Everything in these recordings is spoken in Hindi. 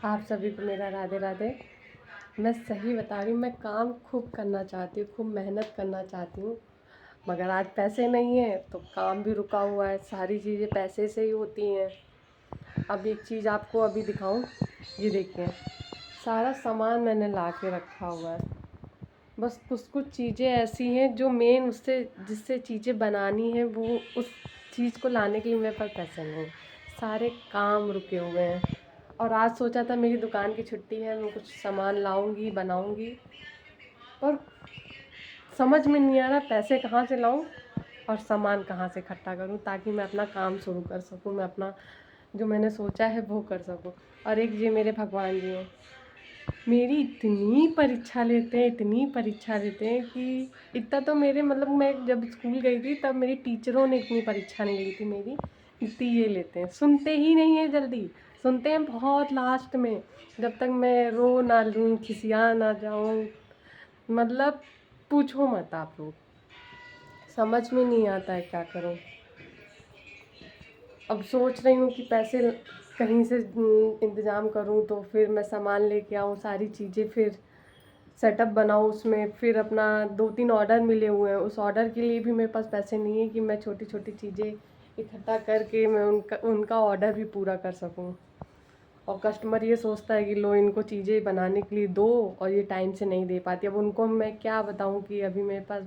आप सभी को मेरा राधे राधे। मैं सही बता रही हूँ, मैं काम खूब करना चाहती हूँ, खूब मेहनत करना चाहती हूँ, मगर आज पैसे नहीं हैं तो काम भी रुका हुआ है। सारी चीज़ें पैसे से ही होती हैं। अब एक चीज़ आपको अभी दिखाऊं, ये देखिए, सारा सामान मैंने ला के रखा हुआ है। बस कुछ कुछ चीज़ें ऐसी हैं जो मेन उससे जिससे चीज़ें बनानी है, वो उस चीज़ को लाने के लिए मेरे पास पैसे नहीं हैं। सारे काम रुके हुए हैं। और आज सोचा था मेरी दुकान की छुट्टी है, मैं कुछ सामान लाऊंगी बनाऊंगी, पर समझ में नहीं आ रहा पैसे कहाँ से लाऊं और सामान कहाँ से इकट्ठा करूं ताकि मैं अपना काम शुरू कर सकूं, मैं अपना जो मैंने सोचा है वो कर सकूं। और एक ये मेरे भगवान जी हैं, मेरी इतनी परीक्षा लेते हैं, इतनी परीक्षा लेते हैं कि इतना तो मेरे मतलब मैं जब स्कूल गई थी तब मेरी टीचरों ने इतनी परीक्षा नहीं ली थी मेरी, इतनी ये लेते हैं। सुनते ही नहीं है जल्दी, सुनते हैं बहुत लास्ट में, जब तक मैं रो ना लूँ, खिसिया ना जाऊँ, मतलब पूछो मत आप लोग। समझ में नहीं आता है क्या करूँ। अब सोच रही हूँ कि पैसे कहीं से इंतज़ाम करूँ तो फिर मैं सामान लेके आऊँ, सारी चीज़ें फिर सेटअप बनाऊँ उसमें, फिर अपना 2-3 ऑर्डर मिले हुए हैं, उस ऑर्डर के लिए भी मेरे पास पैसे नहीं है कि मैं छोटी छोटी चीज़ें इकट्ठा करके मैं उनका ऑर्डर भी पूरा कर सकूँ। और कस्टमर ये सोचता है कि लो इनको चीज़ें बनाने के लिए दो, और ये टाइम से नहीं दे पाती। अब उनको मैं क्या बताऊँ कि अभी मेरे पास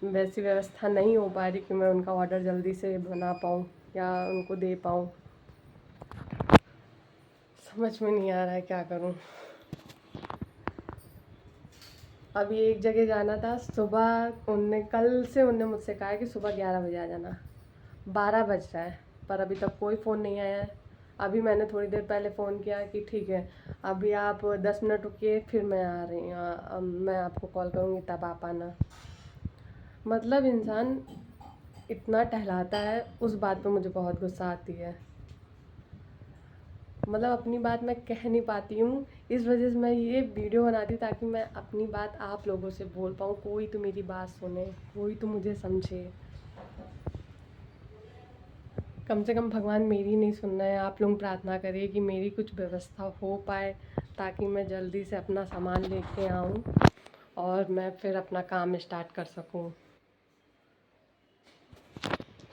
वैसी व्यवस्था नहीं हो पा रही कि मैं उनका ऑर्डर जल्दी से बना पाऊँ या उनको दे पाऊँ। समझ में नहीं आ रहा है क्या करूँ। अभी एक जगह जाना था सुबह, उनने मुझसे कहा है कि सुबह 11 बजे आ जाना। 12 बज रहा है पर अभी तक कोई फ़ोन नहीं आया है। अभी मैंने थोड़ी देर पहले फ़ोन किया कि ठीक है अभी आप 10 मिनट रुकिए, फिर मैं आ रही हूँ, मैं आपको कॉल करूँगी तब आप आना। मतलब इंसान इतना टहलाता है, उस बात पे मुझे बहुत गुस्सा आती है। मतलब अपनी बात मैं कह नहीं पाती हूँ, इस वजह से मैं ये वीडियो बनाती हूँ ताकि मैं अपनी बात आप लोगों से बोल पाऊँ, कोई तो मेरी बात सुने, कोई तो मुझे समझे। कम से कम भगवान मेरी नहीं सुनना है, आप लोग प्रार्थना करिए कि मेरी कुछ व्यवस्था हो पाए ताकि मैं जल्दी से अपना सामान लेके आऊँ और मैं फिर अपना काम स्टार्ट कर सकूँ।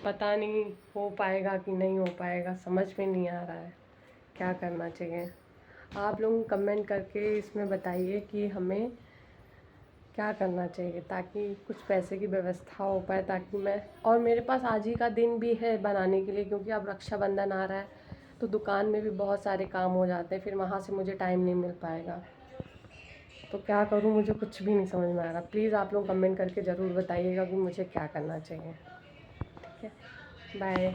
पता नहीं हो पाएगा कि नहीं हो पाएगा, समझ में नहीं आ रहा है क्या करना चाहिए। आप लोग कमेंट करके इसमें बताइए कि हमें क्या करना चाहिए ताकि कुछ पैसे की व्यवस्था हो पाए, ताकि मैं, और मेरे पास आज ही का दिन भी है बनाने के लिए, क्योंकि अब रक्षाबंधन आ रहा है तो दुकान में भी बहुत सारे काम हो जाते हैं, फिर वहाँ से मुझे टाइम नहीं मिल पाएगा। तो क्या करूँ, मुझे कुछ भी नहीं समझ में आ रहा। प्लीज़ आप लोग कमेंट करके ज़रूर बताइएगा कि मुझे क्या करना चाहिए। ठीक है, बाय।